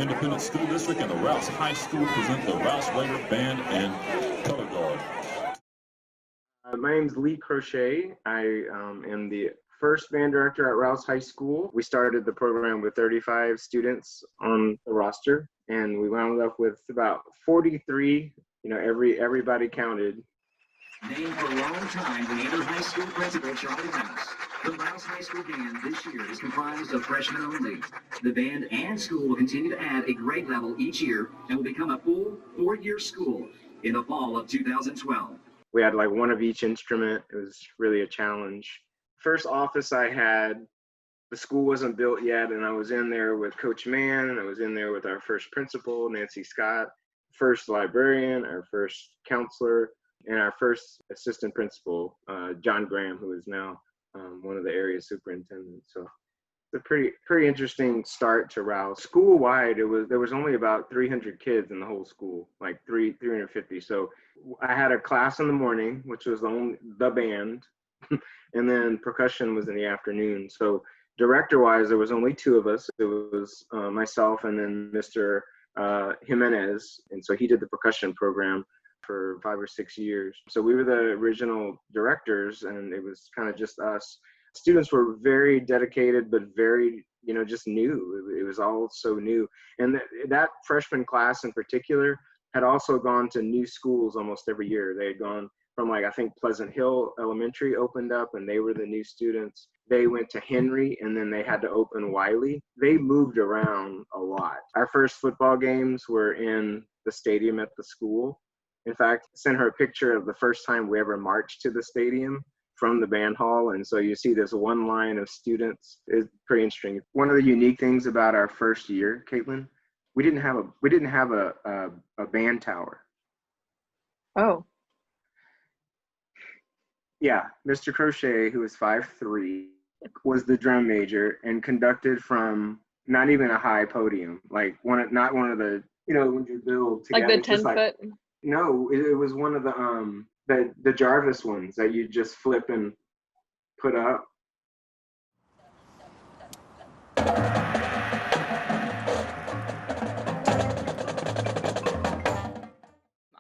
Independent School District and the Rouse High School present the Rouse Band and Color Guard. My name is Lee Crochet. I am the first band director at Rouse High School. We started the program with 35 students on the roster, and we wound up with about 43. Everybody counted. Named for a long time the Andrew High School principal, Charlie Rouse. The Rouse High School band this year is comprised of freshmen only. The band and school will continue to add a grade level each year and will become a full 4-year school in the fall of 2012. We had like one of each instrument. It was really a challenge. First office I had, the school wasn't built yet, and I was in there with Coach Mann, and I was in there with our first principal, Nancy Scott, first librarian, our first counselor, and our first assistant principal, John Graham, who is now one of the area superintendents. So it's a pretty interesting start to Rouse. School-wide, there was only about 300 kids in the whole school, like 350. So I had a class in the morning, which was the band, and then percussion was in the afternoon. So director-wise, there was only 2 of us. It was myself and then Mr. Jimenez, and so he did the percussion program for 5 or 6 years. So we were the original directors, and it was kind of just us. Students were very dedicated, but very, just new. It was all so new. And that freshman class in particular had also gone to new schools almost every year. They had gone from I think Pleasant Hill Elementary opened up, and they were the new students. They went to Henry, and then they had to open Wiley. They moved around a lot. Our first football games were in the stadium at the school. In fact, I sent her a picture of the first time we ever marched to the stadium from the band hall. And so you see this one line of students. It's pretty interesting. One of the unique things about our first year, Caitlin, we didn't have a band tower. Oh. Yeah, Mr. Crochet, who was 5'3", was the drum major and conducted from not even a high podium, not one of the, when you build together. Like the 10-foot? No, it was one of the Jarvis ones that you just flip and put up.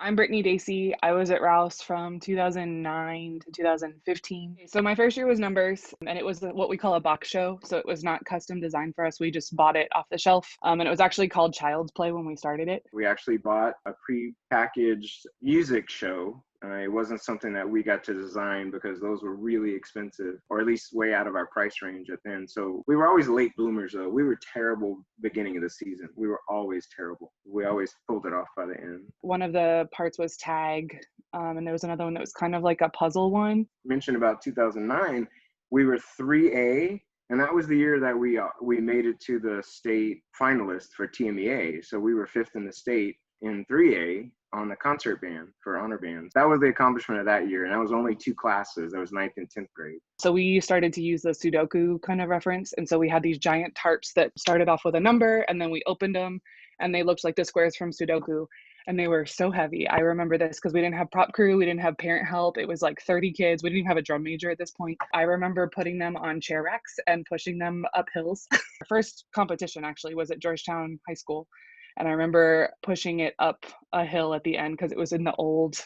I'm Brittany Dacey. I was at Rouse from 2009 to 2015. So my first year was numbers, and it was what we call a box show. So it was not custom designed for us. We just bought it off the shelf. And it was actually called Child's Play when we started it. We actually bought a pre-packaged music show. It wasn't something that we got to design because those were really expensive, or at least way out of our price range at then. So we were always late bloomers, though. We were terrible beginning of the season. We were always terrible. We always pulled it off by the end. One of the parts was tag, and there was another one that was kind of like a puzzle one. Mentioned about 2009, we were 3A, and that was the year that we made it to the state finalists for TMEA. So we were 5th in the state in 3A on the concert band for honor bands. That was the accomplishment of that year, and that was only 2 classes. That was 9th and 10th grade. So we started to use the Sudoku kind of reference, and so we had these giant tarps that started off with a number, and then we opened them, and they looked like the squares from Sudoku, and they were so heavy. I remember this because we didn't have prop crew, we didn't have parent help. It was like 30 kids. We didn't even have a drum major at this point. I remember putting them on chair racks and pushing them up hills. Our first competition actually was at Georgetown High School. And I remember pushing it up a hill at the end because it was in the old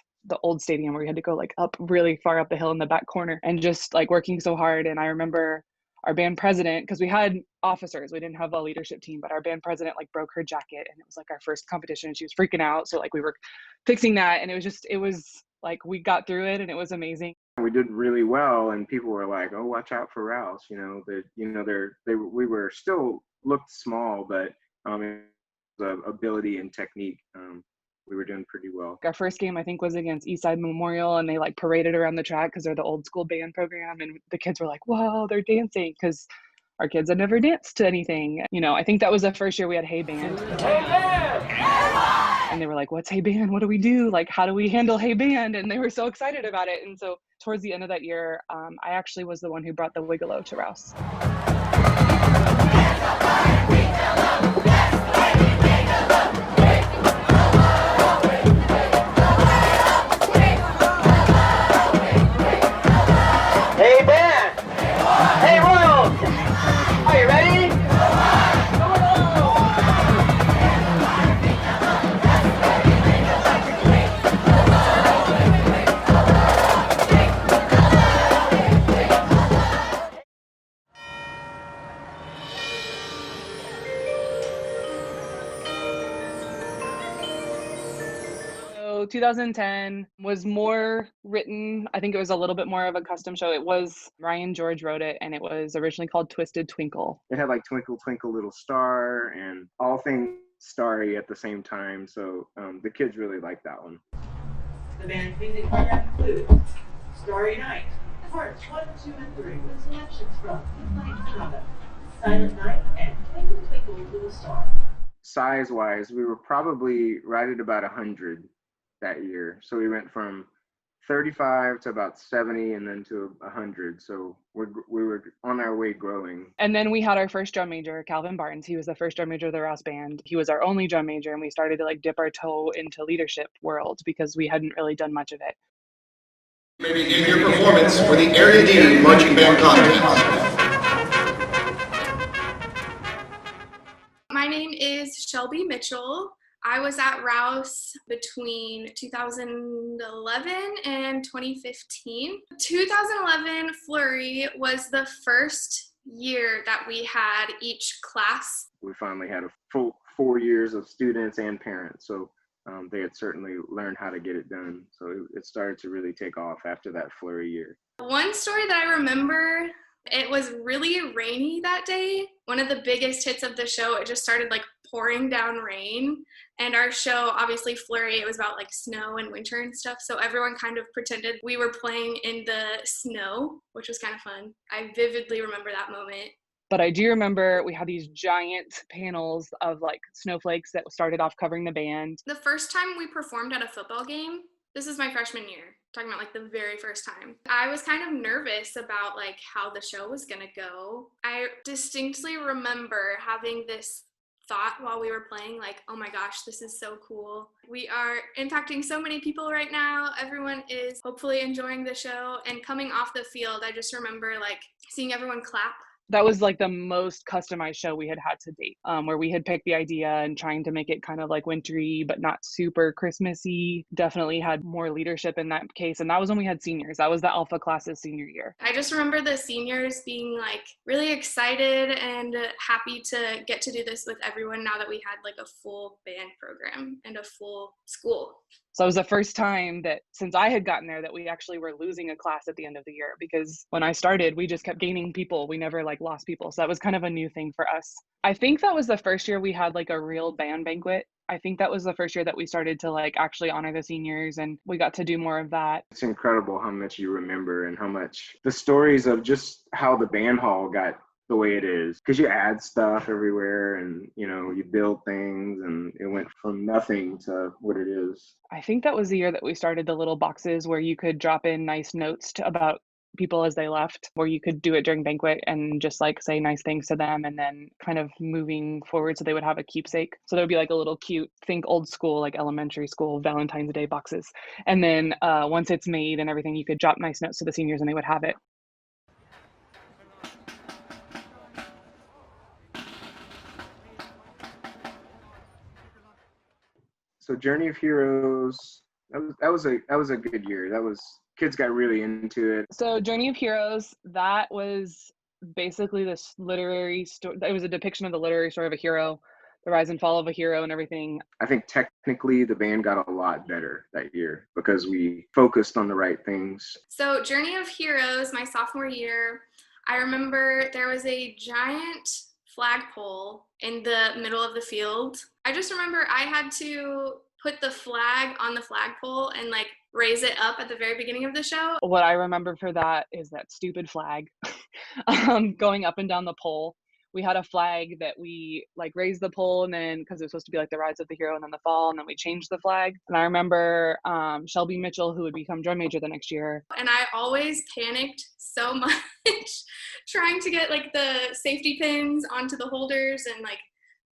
stadium where you had to go up really far up the hill in the back corner and just working so hard. And I remember our band president, because we had officers, we didn't have a leadership team, but our band president broke her jacket, and it was our first competition, and she was freaking out. So we were fixing that, and it was we got through it, and it was amazing. We did really well, and people were like, "Oh, watch out for Rouse." We were still looked small, but the ability and technique, we were doing pretty well. Our first game, I think, was against Eastside Memorial, and they paraded around the track because they're the old school band program, and the kids were like, "Whoa, they're dancing," because our kids had never danced to anything. I think that was the first year we had Hey Band. Hey Band! And they were like, "What's Hey Band? What do we do? How do we handle Hey Band?" And they were so excited about it. And so towards the end of that year, I actually was the one who brought the Wiggle to Rouse. Hey band! Hey world! Are you ready? 2010 was more written. I think it was a little bit more of a custom show. It was Ryan George wrote it, and it was originally called Twisted Twinkle. It had like Twinkle Twinkle Little Star and all things starry at the same time. So the kids really liked that one. The band's music program includes Starry Night, parts 1, 2, and 3, with selections from Midnight Trauma, Silent Night, and Twinkle Twinkle Little Star. Size-wise, we were probably right at about 100 that year. So we went from 35 to about 70 and then to 100. So we were on our way growing. And then we had our first drum major, Calvin Barnes. He was the first drum major of the Rouse Band. He was our only drum major, and we started to like dip our toe into leadership world because we hadn't really done much of it. May begin your performance for the Area D Marching Band Contest. My name is Shelby Mitchell. I was at Rouse between 2011 and 2015. 2011 Flurry was the first year that we had each class. We finally had a full 4 years of students and parents. So they had certainly learned how to get it done. So it started to really take off after that Flurry year. One story that I remember, it was really rainy that day. One of the biggest hits of the show, it just started like pouring down rain. And our show, obviously Flurry, it was about like snow and winter and stuff. So everyone kind of pretended we were playing in the snow, which was kind of fun. I vividly remember that moment. But I do remember we had these giant panels of like snowflakes that started off covering the band. The first time we performed at a football game, this is my freshman year, talking about like the very first time. I was kind of nervous about like how the show was gonna go. I distinctly remember having this thought while we were playing, like, oh my gosh, this is so cool. We are impacting so many people right now. Everyone is hopefully enjoying the show. And coming off the field, I just remember like seeing everyone clap. That was like the most customized show we had had to date, where we had picked the idea and trying to make it kind of like wintry, but not super Christmassy. Definitely had more leadership in that case. And that was when we had seniors. That was the Alpha class's senior year. I just remember the seniors being like really excited and happy to get to do this with everyone now that we had like a full band program and a full school. So it was the first time that since I had gotten there that we actually were losing a class at the end of the year, because when I started, we just kept gaining people. We never like lost people. So that was kind of a new thing for us. I think that was the first year we had like a real band banquet. I think that was the first year that we started to like actually honor the seniors, and we got to do more of that. It's incredible how much you remember and how much the stories of just how the band hall got the way it is, because you add stuff everywhere and you build things, and it went from nothing to what it is. I think that was the year that we started the little boxes where you could drop in nice notes about people as they left, where you could do it during banquet and just like say nice things to them, and then kind of moving forward so they would have a keepsake. So there would be like a little cute, think old school, like elementary school Valentine's Day boxes, and then once it's made and everything, you could drop nice notes to the seniors and they would have it. So Journey of Heroes, that was a good year. Kids got really into it. So Journey of Heroes, that was basically this literary story. It was a depiction of the literary story of a hero, the rise and fall of a hero and everything. I think technically the band got a lot better that year because we focused on the right things. So Journey of Heroes, my sophomore year, I remember there was a giant flagpole in the middle of the field. I just remember I had to put the flag on the flagpole and like raise it up at the very beginning of the show. What I remember for that is that stupid flag going up and down the pole. We had a flag that we like raised the pole, and then because it was supposed to be like the rise of the hero and then the fall, and then we changed the flag. And I remember Shelby Mitchell, who would become drum major the next year. And I always panicked so much trying to get like the safety pins onto the holders and like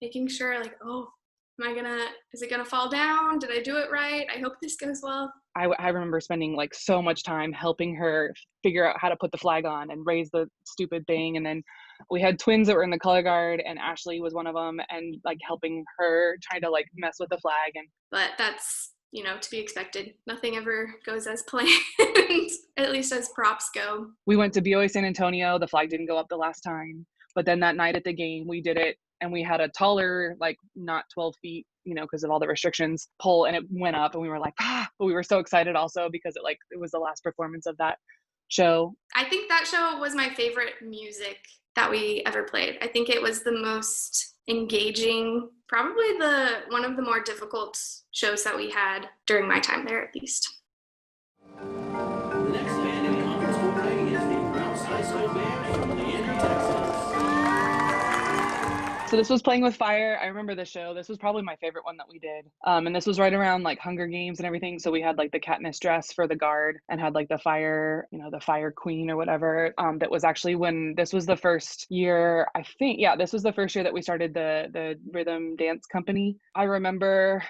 making sure like, oh, is it gonna fall down? Did I do it right? I hope this goes well. I remember spending like so much time helping her figure out how to put the flag on and raise the stupid thing. And then we had twins that were in the color guard, and Ashley was one of them, and like helping her trying to like mess with the flag. But that's, to be expected. Nothing ever goes as planned, at least as props go. We went to BOA San Antonio. The flag didn't go up the last time. But then that night at the game, we did it and we had a taller, like not 12 feet, because of all the restrictions, pole, and it went up and we were like, but we were so excited also because it was the last performance of that show. I think that show was my favorite music that we ever played. I think it was the most engaging, probably one of the more difficult shows that we had during my time there, at least. The next band in conference we're playing is the Rouse High School Band from Leander, Texas. So this was Playing with Fire. I remember the show. This was probably my favorite one that we did. And this was right around like Hunger Games and everything. So we had like the Katniss dress for the guard and had like the fire, the fire queen or whatever. That was actually when this was the first year, I think. Yeah, this was the first year that we started the rhythm dance company. I remember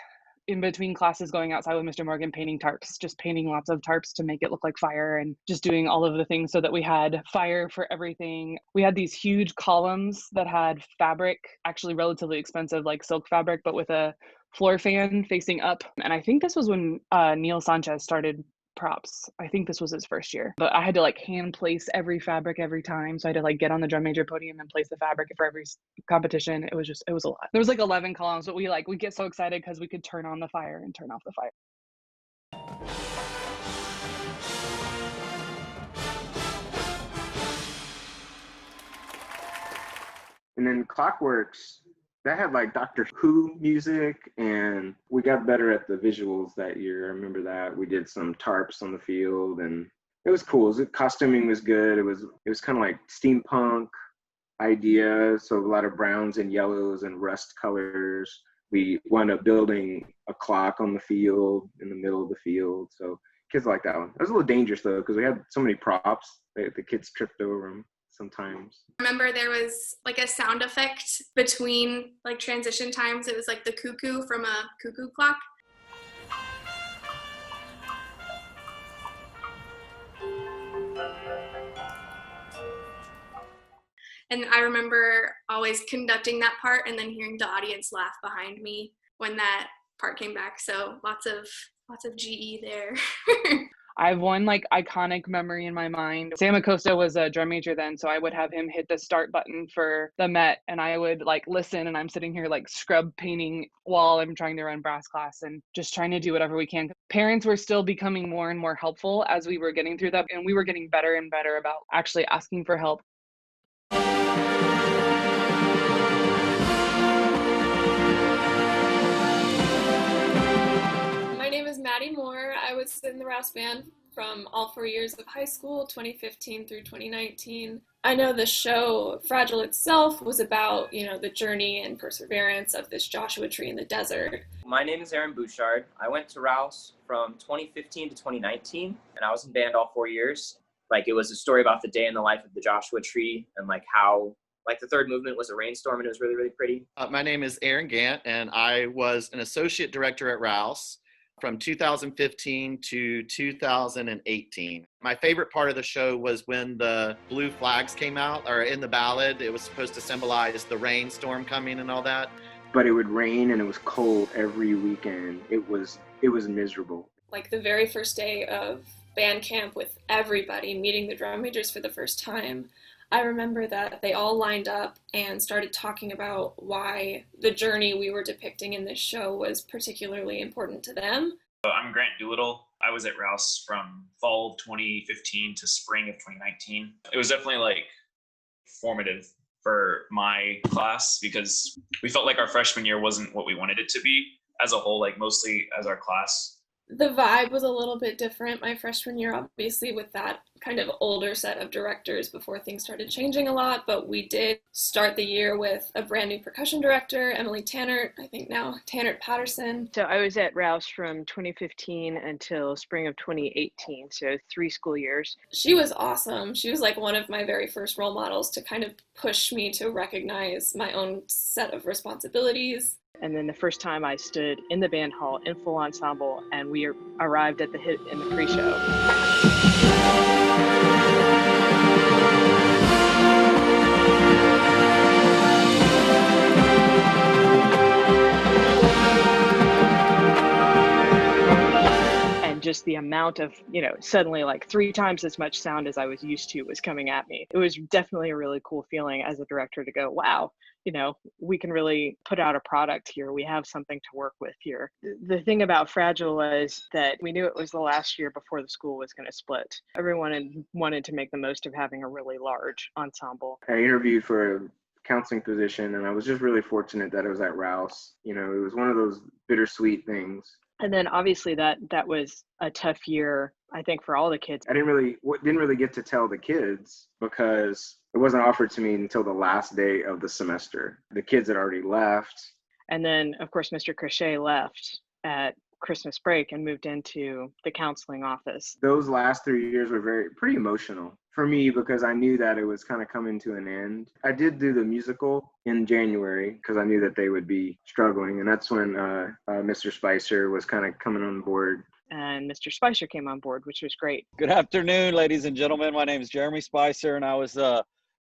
in between classes going outside with Mr. Morgan painting tarps, just painting lots of tarps to make it look like fire and just doing all of the things so that we had fire for everything. We had these huge columns that had fabric, actually relatively expensive, like silk fabric, but with a floor fan facing up. And I think this was when Neil Sanchez started props. I think this was his first year, but I had to like hand place every fabric every time. So I had to like get on the drum major podium and place the fabric for every competition. It was a lot. There was like 11 columns, but we get so excited because we could turn on the fire and turn off the fire. And then Clockworks, that had like Doctor Who music, and we got better at the visuals that year. I remember that. We did some tarps on the field, and it was cool. The costuming was good. It was kind of like steampunk idea, so a lot of browns and yellows and rust colors. We wound up building a clock on the field, in the middle of the field, so kids like that one. It was a little dangerous though, because we had so many props that the kids tripped over them sometimes. I remember there was like a sound effect between like transition times. It was like the cuckoo from a cuckoo clock. And I remember always conducting that part and then hearing the audience laugh behind me when that part came back. So lots of GE there. I have one like iconic memory in my mind. Sam Acosta was a drum major then, so I would have him hit the start button for the Met, and I would like listen, and I'm sitting here like scrub painting while I'm trying to run brass class and just trying to do whatever we can. Parents were still becoming more and more helpful as we were getting through that, and we were getting better and better about actually asking for help. My name is Maddie Moore. I was in the Rouse Band from all 4 years of high school, 2015 through 2019. I know the show Fragile itself was about, the journey and perseverance of this Joshua tree in the desert. My name is Aaron Bouchard. I went to Rouse from 2015 to 2019, and I was in band all 4 years. Like, it was a story about the day in the life of the Joshua tree and like how the third movement was a rainstorm, and it was really, really pretty. My name is Aaron Gant, and I was an associate director at Rouse from 2015 to 2018. My favorite part of the show was when the blue flags came out, or in the ballad. It was supposed to symbolize the rainstorm coming and all that. But it would rain and it was cold every weekend. It was miserable. Like the very first day of band camp with everybody, meeting the drum majors for the first time, I remember that they all lined up and started talking about why the journey we were depicting in this show was particularly important to them. I'm Grant Doolittle. I was at Rouse from fall of 2015 to spring of 2019. It was definitely formative for my class because we felt like our freshman year wasn't what we wanted it to be as a whole, mostly as our class. The vibe was a little bit different my freshman year, obviously, with that kind of older set of directors before things started changing a lot, but we did start the year with a brand new percussion director, Emily Tannert, I think now Tannert Patterson. So I was at Rouse from 2015 until spring of 2018, so 3 school years. She was awesome. She was one of my very first role models to kind of push me to recognize my own set of responsibilities. And then the first time I stood in the band hall in full ensemble, and we arrived at the hit in the pre-show. And just the amount of, suddenly like 3 times as much sound as I was used to was coming at me. It was definitely a really cool feeling as a director to go, wow, we can really put out a product here. We have something to work with here. The thing about Fragile was that we knew it was the last year before the school was going to split. Everyone wanted to make the most of having a really large ensemble. I interviewed for a counseling position, and I was just really fortunate that it was at Rouse. It was one of those bittersweet things. And then obviously that was a tough year, I think, for all the kids. I didn't really get to tell the kids because it wasn't offered to me until the last day of the semester. The kids had already left. And then, of course, Mr. Crochet left at Christmas break and moved into the counseling office. Those last 3 years were pretty emotional for me because I knew that it was kind of coming to an end. I did do the musical in January because I knew that they would be struggling. And that's when Mr. Spicer was kind of coming on board. And Mr. Spicer came on board, which was great. Good afternoon, ladies and gentlemen. My name is Jeremy Spicer, and I was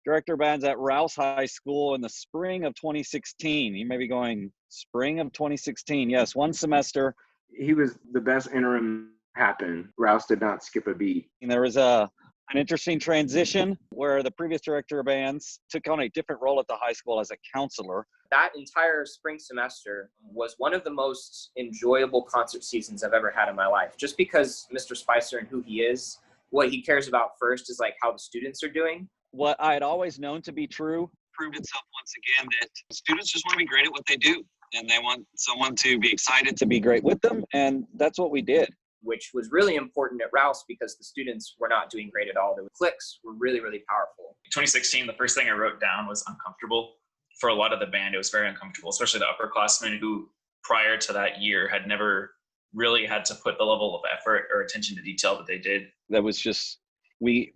director of bands at Rouse High School in the spring of 2016. You may be going, spring of 2016. Yes, one semester. He was the best interim happen. Rouse did not skip a beat. And there was an interesting transition where the previous director of bands took on a different role at the high school as a counselor. That entire spring semester was one of the most enjoyable concert seasons I've ever had in my life. Just because Mr. Spicer and who he is, what he cares about first is like how the students are doing. What I had always known to be true proved itself once again, that students just want to be great at what they do. And they want someone to be excited to be great with them. And that's what we did. Which was really important at Rouse because the students were not doing great at all. The clicks were really, really powerful. 2016, the first thing I wrote down was uncomfortable. For a lot of the band, it was very uncomfortable, especially the upperclassmen who prior to that year had never really had to put the level of effort or attention to detail that they did. That was just, we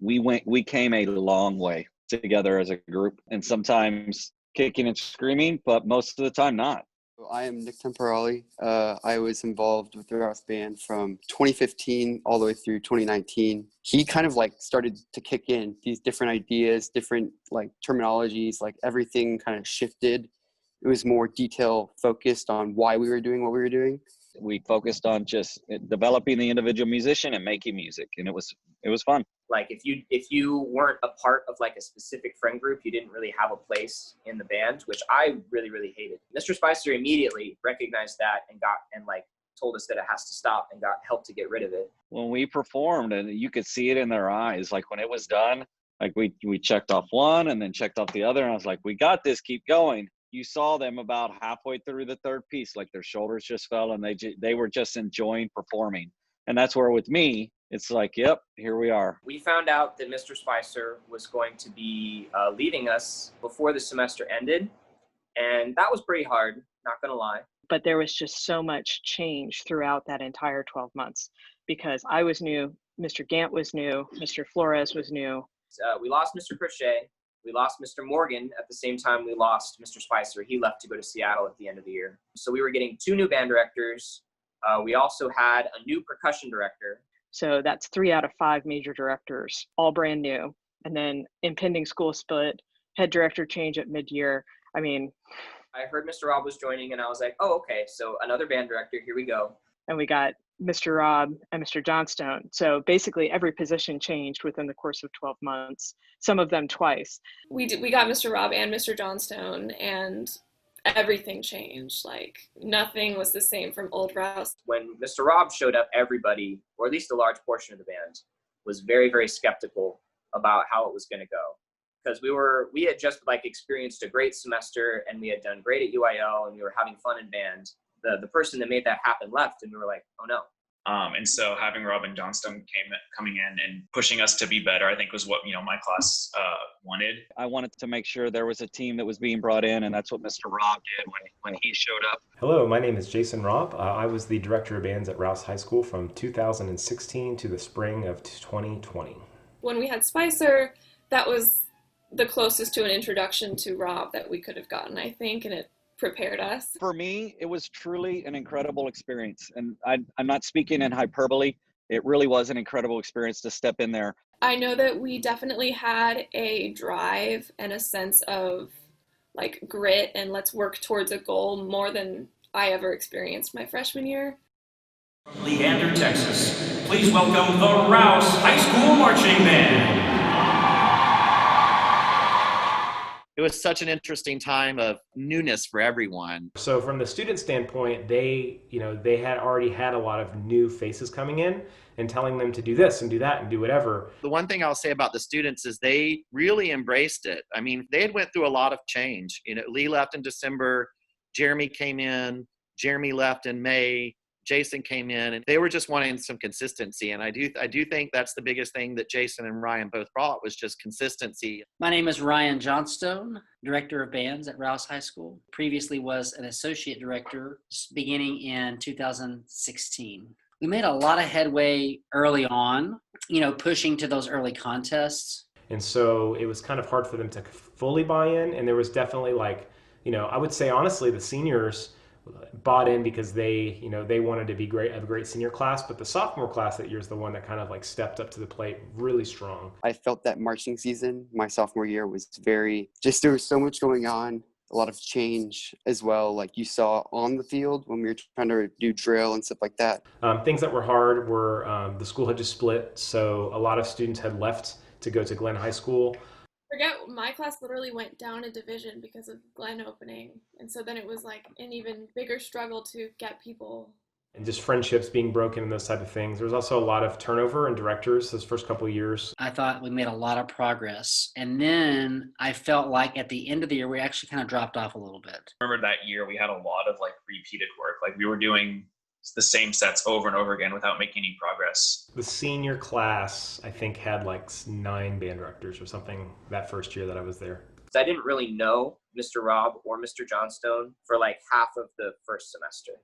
came a long way together as a group, and sometimes kicking and screaming, but most of the time not. I am Nick Temporali. I was involved with the Rouse Band from 2015 all the way through 2019. He kind of like started to kick in these different ideas, different like terminologies, like everything kind of shifted. It was more detail focused on why we were doing what we were doing. We focused on just developing the individual musician and making music, and it was fun. Like if you weren't a part of like a specific friend group, you didn't really have a place in the band, which I really, really hated. Mr. Spicer immediately recognized that and told us that it has to stop and got help to get rid of it. When we performed, and you could see it in their eyes, like when it was done, like we checked off one and then checked off the other, and I was like, we got this, keep going. You saw them about halfway through the third piece, like their shoulders just fell and they were just enjoying performing. And that's where with me, it's like, yep, here we are. We found out that Mr. Spicer was going to be leaving us before the semester ended. And that was pretty hard, not gonna lie. But there was just so much change throughout that entire 12 months because I was new, Mr. Gant was new, Mr. Flores was new. We lost Mr. Crochet. We lost Mr. Morgan at the same time we lost Mr. Spicer. He left to go to Seattle at the end of the year. So we were getting 2 new band directors. We also had a new percussion director. So that's 3 out of 5 major directors, all brand new. And then impending school split, head director change at mid-year. I mean, I heard Mr. Rob was joining and I was like, oh, okay. So another band director, here we go. And we got Mr. Rob and Mr. Johnstone. So basically every position changed within the course of 12 months, some of them twice. We got Mr. Rob and Mr. Johnstone, and everything changed. Like nothing was the same from old Rouse. When Mr. Rob showed up, everybody, or at least a large portion of the band, was very, very skeptical about how it was going to go. Because we had just like experienced a great semester and we had done great at UIL and we were having fun in band. The person that made that happen left and we were like, oh no. And so having Rob and Johnstone coming in and pushing us to be better, I think was what, my class wanted. I wanted to make sure there was a team that was being brought in, and that's what Mr. Rob did when he showed up. Hello, my name is Jason Robb. I was the director of bands at Rouse High School from 2016 to the spring of 2020. When we had Spicer, that was the closest to an introduction to Rob that we could have gotten, I think, and it prepared us. For me, it was truly an incredible experience. And I'm not speaking in hyperbole. It really was an incredible experience to step in there. I know that we definitely had a drive and a sense of like grit and let's work towards a goal more than I ever experienced my freshman year. Leander, Texas. please welcome the Rouse High School Marching Band. It was such an interesting time of newness for everyone. So from the student standpoint, they had already had a lot of new faces coming in and telling them to do this and do that and do whatever. The one thing I'll say about the students is they really embraced it. I mean, they had went through a lot of change. Lee left in December, Jeremy came in, Jeremy left in May, Jason came in, and they were just wanting some consistency. And I do think that's the biggest thing that Jason and Ryan both brought was just consistency. My name is Ryan Johnstone, Director of Bands at Rouse High School. Previously was an Associate Director beginning in 2016. We made a lot of headway early on, pushing to those early contests. And so it was kind of hard for them to fully buy in. And there was definitely I would say honestly, the seniors bought in because they wanted to be a great senior class, but the sophomore class that year is the one that kind of stepped up to the plate really strong. I felt that marching season, my sophomore year, was there was so much going on, a lot of change as well, like you saw on the field when we were trying to do drill and stuff like that. Things that were hard were the school had just split, so a lot of students had left to go to Glenn High School. My class literally went down a division because of Glenn opening. And so then it was an even bigger struggle to get people. And just friendships being broken and those type of things. There was also a lot of turnover in directors those first couple of years. I thought we made a lot of progress. And then I felt like at the end of the year, we actually kind of dropped off a little bit. I remember that year we had a lot of repeated work. We were doing the same sets over and over again without making any progress. The senior class, I think, had 9 band directors or something that first year that I was there. I didn't really know Mr. Robb or Mr. Johnstone for half of the first semester.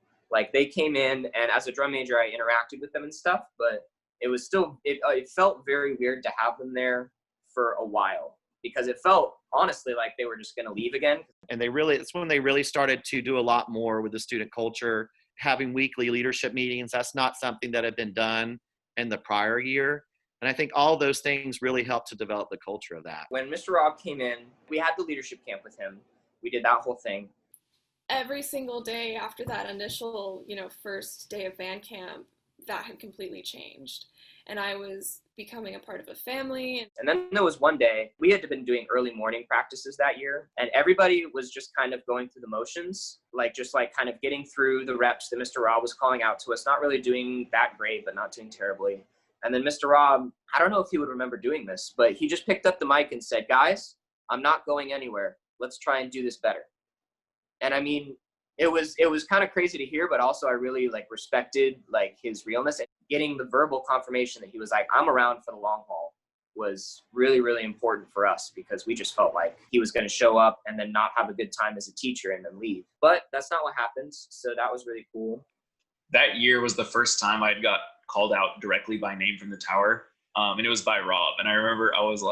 They came in, and as a drum major, I interacted with them and stuff, but it was still, it felt very weird to have them there for a while because it felt honestly like they were just going to leave again. And it's when they really started to do a lot more with the student culture, having weekly leadership meetings. That's not something that had been done in the prior year. And I think all those things really helped to develop the culture of that. When Mr. Robb came in, we had the leadership camp with him. We did that whole thing. Every single day after that initial, first day of band camp, that had completely changed. And I was becoming a part of a family. And then there was one day, we had been doing early morning practices that year, and everybody was just kind of going through the motions, kind of getting through the reps that Mr. Robb was calling out to us, not really doing that great, but not doing terribly. And then Mr. Robb, I don't know if he would remember doing this, but he just picked up the mic and said, "Guys, I'm not going anywhere. Let's try and do this better." And I mean, it was kind of crazy to hear, but also I really respected his realness, and getting the verbal confirmation that he was I'm around for the long haul was really, really important for us because we just felt like he was going to show up and then not have a good time as a teacher and then leave. But that's not what happens. So that was really cool. That year was the first time I got called out directly by name from the tower. And it was by Rob. And I remember I was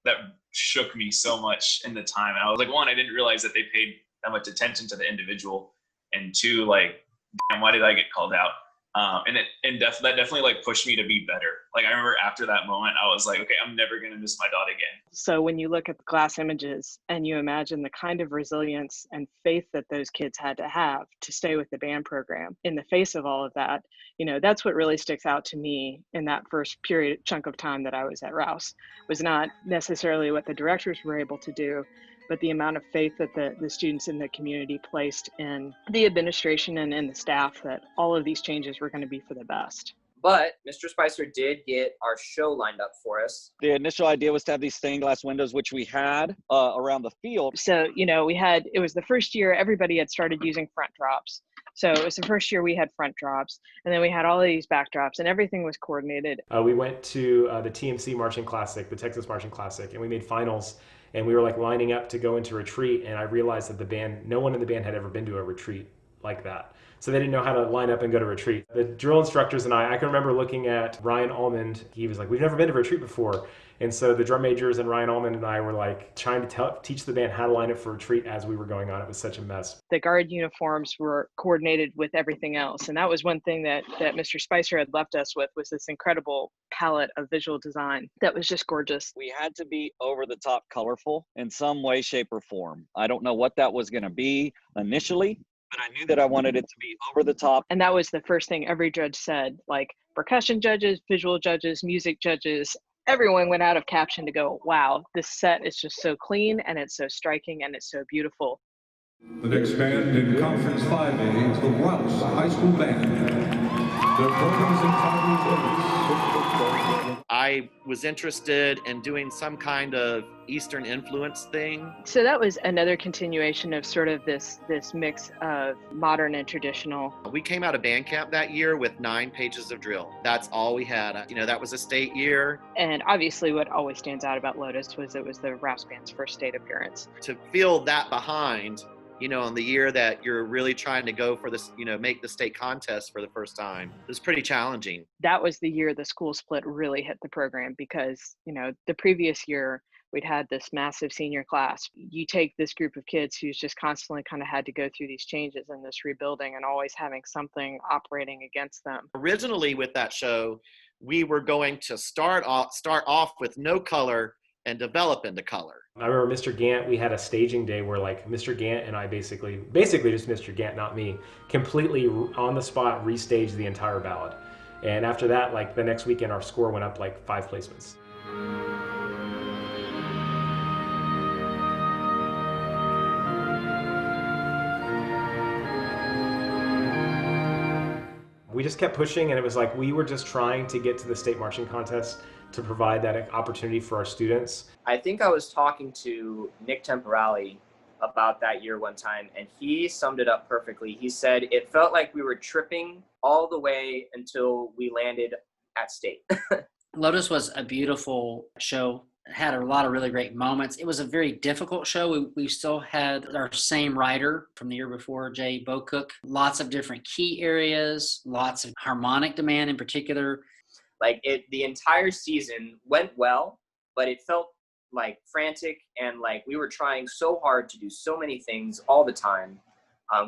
that shook me so much in the time. And I was one, I didn't realize that they paid that much attention to the individual. And two, damn, why did I get called out? That definitely pushed me to be better. I remember after that moment, I was okay, I'm never going to miss my dot again. So when you look at the glass images and you imagine the kind of resilience and faith that those kids had to have to stay with the band program in the face of all of that, that's what really sticks out to me in that first chunk of time that I was at Rouse. Was not necessarily what the directors were able to do, but the amount of faith that the students in the community placed in the administration and in the staff that all of these changes were going to be for the best. But Mr. Spicer did get our show lined up for us. The initial idea was to have these stained glass windows, which we had around the field. So, it was the first year everybody had started using front drops. So it was the first year we had front drops, and then we had all of these backdrops, and everything was coordinated. We went to the TMC Marching Classic, the Texas Marching Classic, and we made finals. And we were lining up to go into retreat, and I realized that no one in the band had ever been to a retreat like that. So they didn't know how to line up and go to retreat. The drill instructors and I can remember looking at Ryan Almond. He was we've never been to retreat before. And so the drum majors and Ryan Almond and I were trying to teach the band how to line up for retreat as we were going on. It was such a mess. The guard uniforms were coordinated with everything else. And that was one thing that Mr. Spicer had left us with, was this incredible palette of visual design that was just gorgeous. We had to be over the top colorful in some way, shape, or form. I don't know what that was going to be initially, but I knew that I wanted it to be over the top. And that was the first thing every judge said, percussion judges, visual judges, music judges. Everyone went out of caption to go, wow, this set is just so clean and it's so striking and it's so beautiful. The next band in Conference 5A is the Rouse High School Band. Their program is entitled I was interested in doing some kind of Eastern influence thing. So that was another continuation of sort of this mix of modern and traditional. We came out of band camp that year with 9 pages of drill. That's all we had. You know, that was a state year. And obviously what always stands out about Lotus was it was the Rouse Band's first state appearance. To feel that behind, you know, in the year that you're really trying to go for this, you know, make the state contest for the first time, it was pretty challenging. That was the year the school split really hit the program because, you know, the previous year we'd had this massive senior class. You take this group of kids who's just constantly kind of had to go through these changes and this rebuilding and always having something operating against them. Originally with that show, we were going to start off with no color and develop into color. I remember Mr. Gant, we had a staging day where like Mr. Gant and I basically just Mr. Gant, not me, completely on the spot restaged the entire ballad. And after that, like the next weekend, our score went up like 5 placements. We just kept pushing, and it was like we were just trying to get to the state marching contest to provide that opportunity for our students. I think I was talking to Nick Temporale about that year one time, and he summed it up perfectly. He said it felt like we were tripping all the way until we landed at state. Lotus was a beautiful show. It had a lot of really great moments. It was a very difficult show. We still had our same writer from the year before, Jay Bocook. Lots of different key areas, lots of harmonic demand in particular. Like the entire season went well, but it felt like frantic and like we were trying so hard to do so many things all the time.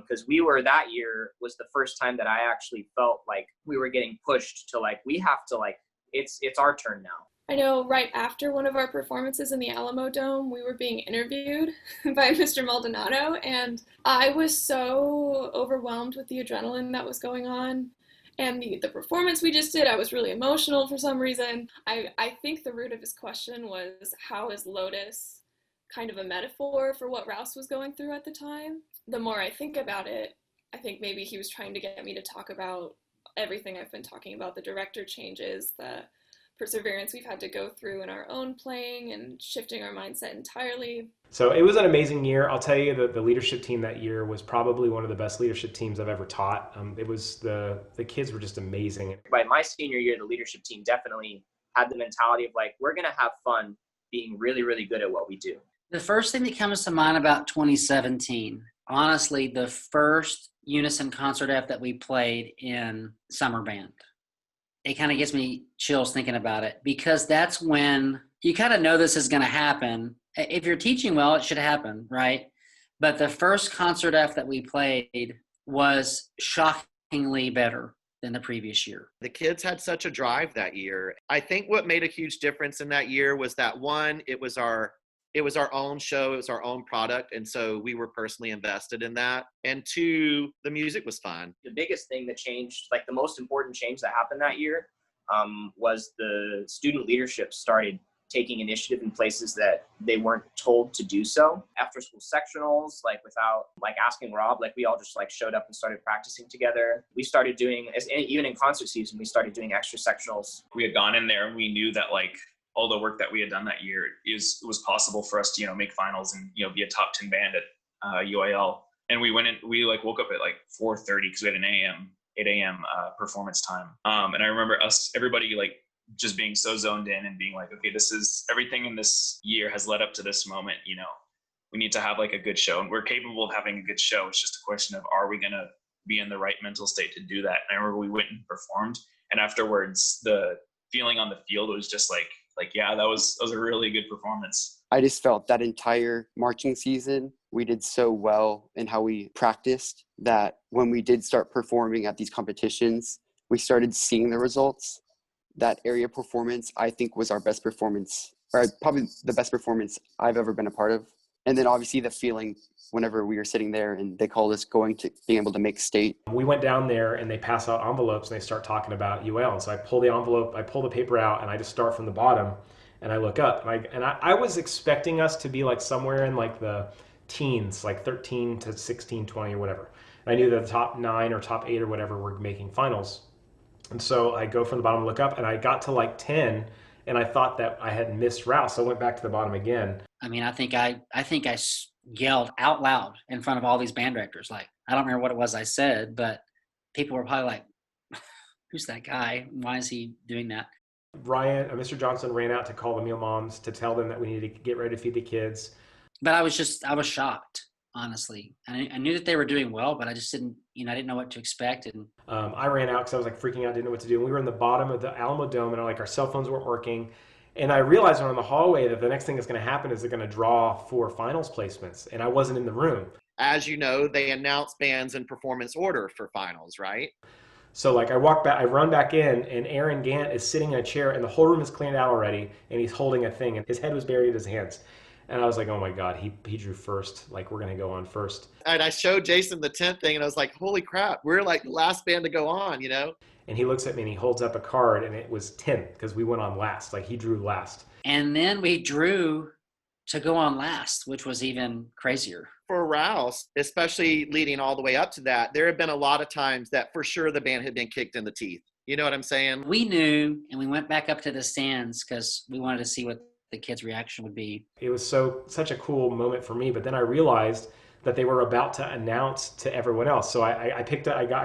Because that year was the first time that I actually felt like we were getting pushed to like, we have to like, it's our turn now. I know right after one of our performances in the Alamo Dome, we were being interviewed by Mr. Maldonado, and I was so overwhelmed with the adrenaline that was going on. And the performance we just did, I was really emotional for some reason. I think the root of his question was, how is Lotus kind of a metaphor for what Rouse was going through at the time? The more I think about it, I think maybe he was trying to get me to talk about everything I've been talking about, the director changes, the perseverance we've had to go through in our own playing and shifting our mindset entirely. So it was an amazing year. I'll tell you that the leadership team that year was probably one of the best leadership teams I've ever taught. It was the kids were just amazing. By my senior year, the leadership team definitely had the mentality of like, we're going to have fun being really, really good at what we do. The first thing that comes to mind about 2017, honestly, the first unison concert F that we played in summer band. It kind of gives me chills thinking about it because that's when you kind of know this is going to happen. If you're teaching well, it should happen, right? But the first concert F that we played was shockingly better than the previous year. The kids had such a drive that year. I think what made a huge difference in that year was that one, it was our own show, it was our own product, and so we were personally invested in that. And two, the music was fun. The biggest thing that changed, like the most important change that happened that year, was the student leadership started taking initiative in places that they weren't told to do so. After school sectionals, like without like asking Rob, like we all just like showed up and started practicing together. We started doing, even in concert season, we started doing extra sectionals. We had gone in there and we knew that like all the work that we had done that year it was possible for us to, make finals and, be a top 10 band at UIL. And we went in, we like woke up at like 4:30 because we had an 8 a.m. Performance time. And I remember everybody like just being so zoned in and being like, okay, this is everything in this year has led up to this moment. We need to have like a good show and we're capable of having a good show. It's just a question of, are we going to be in the right mental state to do that? And I remember we went and performed, and afterwards the feeling on the field was just like, yeah, that was a really good performance. I just felt that entire marching season, we did so well in how we practiced that when we did start performing at these competitions, we started seeing the results. That area performance, I think, was our best performance, or probably the best performance I've ever been a part of. And then obviously the feeling whenever we were sitting there and they called us being able to make state. We went down there and they pass out envelopes and they start talking about UL. And so I pull the envelope, I pull the paper out, and I just start from the bottom and I look up. And I was expecting us to be like somewhere in like the teens, like 13 to 16, 20 or whatever. And I knew that the top 9 or top 8 or whatever were making finals. And so I go from the bottom, look up, and I got to like 10, and I thought that I had missed Rouse. So I went back to the bottom again. I mean, I think I yelled out loud in front of all these band directors. Like, I don't remember what it was I said, but people were probably like, who's that guy? Why is he doing that? Mr. Johnson ran out to call the meal moms to tell them that we needed to get ready to feed the kids. But I was shocked, honestly. I knew that they were doing well, but I just didn't know what to expect. And I ran out because I was like freaking out, didn't know what to do. And we were in the bottom of the Alamo Dome, and our cell phones weren't working. And I realized when I'm in the hallway that the next thing that's going to happen is they're going to draw for finals placements, and I wasn't in the room. As you know, they announce bands in performance order for finals, right? So like I run back in, and Aaron Gant is sitting in a chair, and the whole room is cleaned out already, and he's holding a thing, and his head was buried in his hands. And I was like, oh my God, he drew first. Like, we're going to go on first. And I showed Jason the 10th thing, and I was like, holy crap, we're like the last band to go on, And he looks at me and he holds up a card, and it was 10th because we went on last. Like, he drew last. And then we drew to go on last, which was even crazier. For Rouse, especially leading all the way up to that, there have been a lot of times that for sure the band had been kicked in the teeth. You know what I'm saying? We knew, and we went back up to the stands because we wanted to see what the kids' reaction would be. It was such a cool moment for me, but then I realized that they were about to announce to everyone else. So I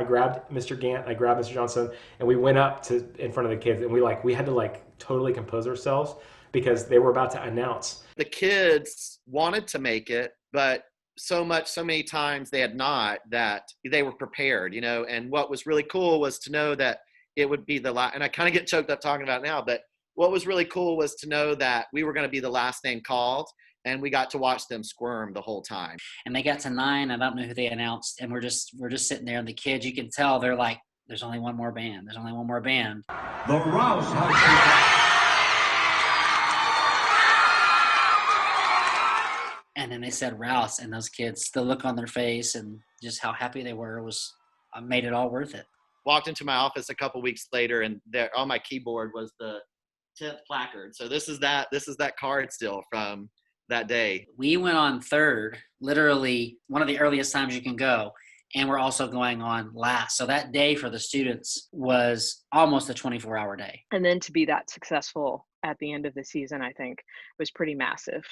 grabbed Mr. Gant, I grabbed Mr. Johnson, and we went up to in front of the kids, and we had to totally compose ourselves because they were about to announce. The kids wanted to make it, but so many times they had not, that they were prepared, and what was really cool was to know that it would be the last, and I kind of get choked up talking about it now, but what was really cool was to know that we were going to be the last name called, and we got to watch them squirm the whole time. And they got to 9. I don't know who they announced, and we're just sitting there, and the kids, you can tell they're like, "There's only one more band. There's only one more band." The Rouse High And then they said Rouse, and those kids, the look on their face and just how happy they were made it all worth it. Walked into my office a couple weeks later, and there on my keyboard was the 10th placard. So this is that card still from that day. We went on 3rd, literally one of the earliest times you can go, and we're also going on last. So that day for the students was almost a 24-hour day. And then to be that successful at the end of the season, I think, was pretty massive.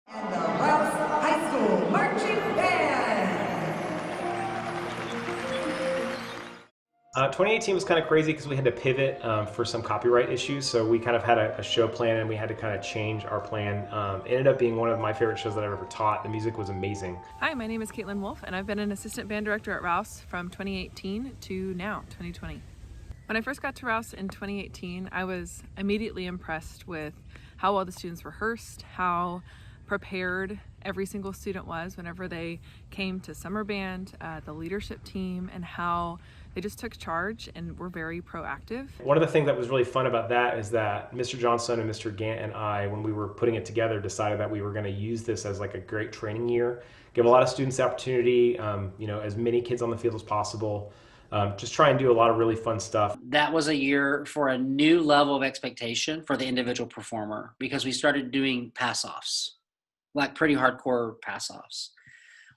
And the Rouse High School Marching Band. 2018 was kind of crazy because we had to pivot for some copyright issues. So we kind of had a show plan, and we had to kind of change our plan. It ended up being one of my favorite shows that I've ever taught. The music was amazing. Hi, my name is Caitlin Wolf, and I've been an assistant band director at Rouse from 2018 to now, 2020. When I first got to Rouse in 2018, I was immediately impressed with how well the students rehearsed, how prepared every single student was whenever they came to summer band, the leadership team, and how they just took charge and were very proactive. One of the things that was really fun about that is that Mr. Johnson and Mr. Gant and I, when we were putting it together, decided that we were going to use this as like a great training year, give a lot of students the opportunity, as many kids on the field as possible, just try and do a lot of really fun stuff. That was a year for a new level of expectation for the individual performer, because we started doing pass-offs, like pretty hardcore pass-offs,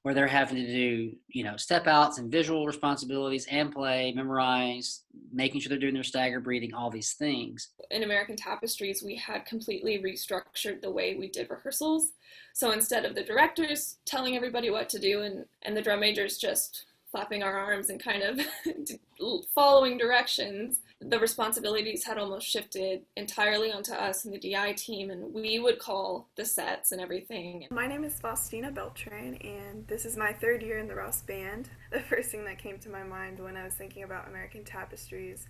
where they're having to do, step outs and visual responsibilities and play, memorize, making sure they're doing their stagger breathing, all these things. In American Tapestries, we had completely restructured the way we did rehearsals. So instead of the directors telling everybody what to do and the drum majors just flapping our arms and kind of following directions, the responsibilities had almost shifted entirely onto us and the DI team, and we would call the sets and everything. My name is Faustina Beltran, and this is my 3rd year in the Rouse Band. The first thing that came to my mind when I was thinking about American Tapestries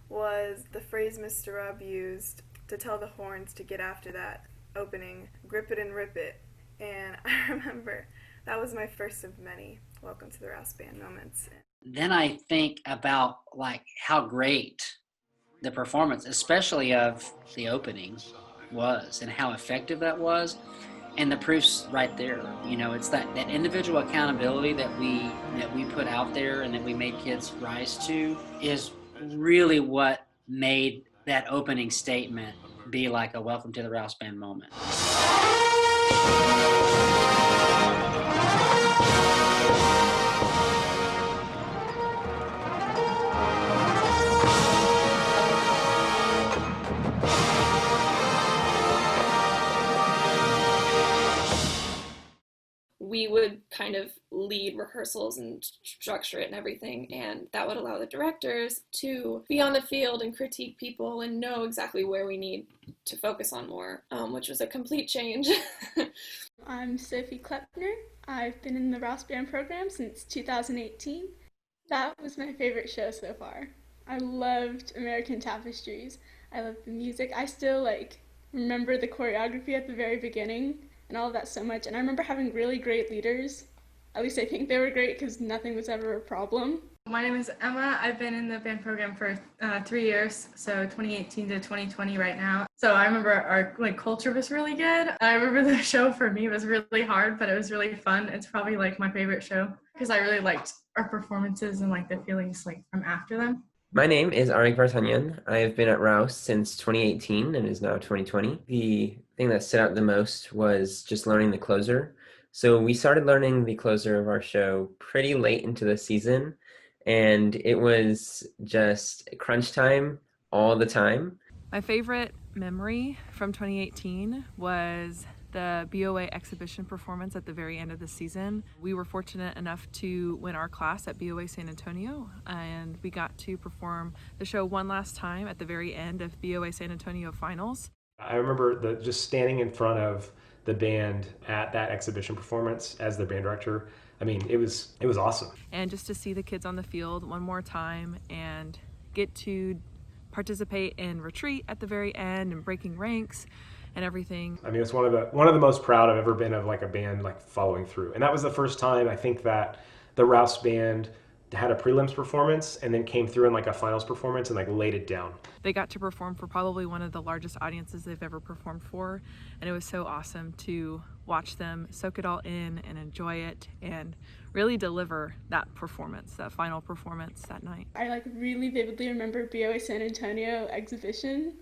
was the phrase Mr. Rubb used to tell the horns to get after that opening, grip it and rip it. And I remember that was my first of many Welcome to the Rouse Band moments. Then I think about how great the performance, especially of the opening, was, and how effective that was. And the proof's right there. You know, it's that individual accountability that we put out there and that we made kids rise to is really what made that opening statement be like a welcome to the Rouse Band moment. We would kind of lead rehearsals and structure it and everything, and that would allow the directors to be on the field and critique people and know exactly where we need to focus on more, which was a complete change. I'm Sophie Klepner. I've been in the Rouse Band program since 2018. That was my favorite show so far. I loved American Tapestries. I loved the music. I still remember the choreography at the very beginning and all of that so much. And I remember having really great leaders. At least I think they were great because nothing was ever a problem. My name is Emma. I've been in the band program for 3 years, so 2018 to 2020 right now. So I remember our culture was really good. I remember the show for me was really hard, but it was really fun. It's probably my favorite show because I really liked our performances and the feelings from after them. My name is Arik Vartanyan. I have been at Rouse since 2018 and is now 2020. The thing that stood out the most was just learning the closer. So we started learning the closer of our show pretty late into the season, and it was just crunch time all the time. My favorite memory from 2018 was the BOA exhibition performance at the very end of the season. We were fortunate enough to win our class at BOA San Antonio, and we got to perform the show one last time at the very end of BOA San Antonio finals. I remember just standing in front of the band at that exhibition performance as their band director. I mean, it was awesome. And just to see the kids on the field one more time and get to participate in retreat at the very end and breaking ranks and everything. I mean, it's one of the most proud I've ever been of a band following through. And that was the first time I think that the Rouse Band had a prelims performance and then came through in a finals performance and laid it down. They got to perform for probably one of the largest audiences they've ever performed for, and it was so awesome to watch them soak it all in and enjoy it and really deliver that performance, that final performance that night. I really vividly remember BOA San Antonio exhibition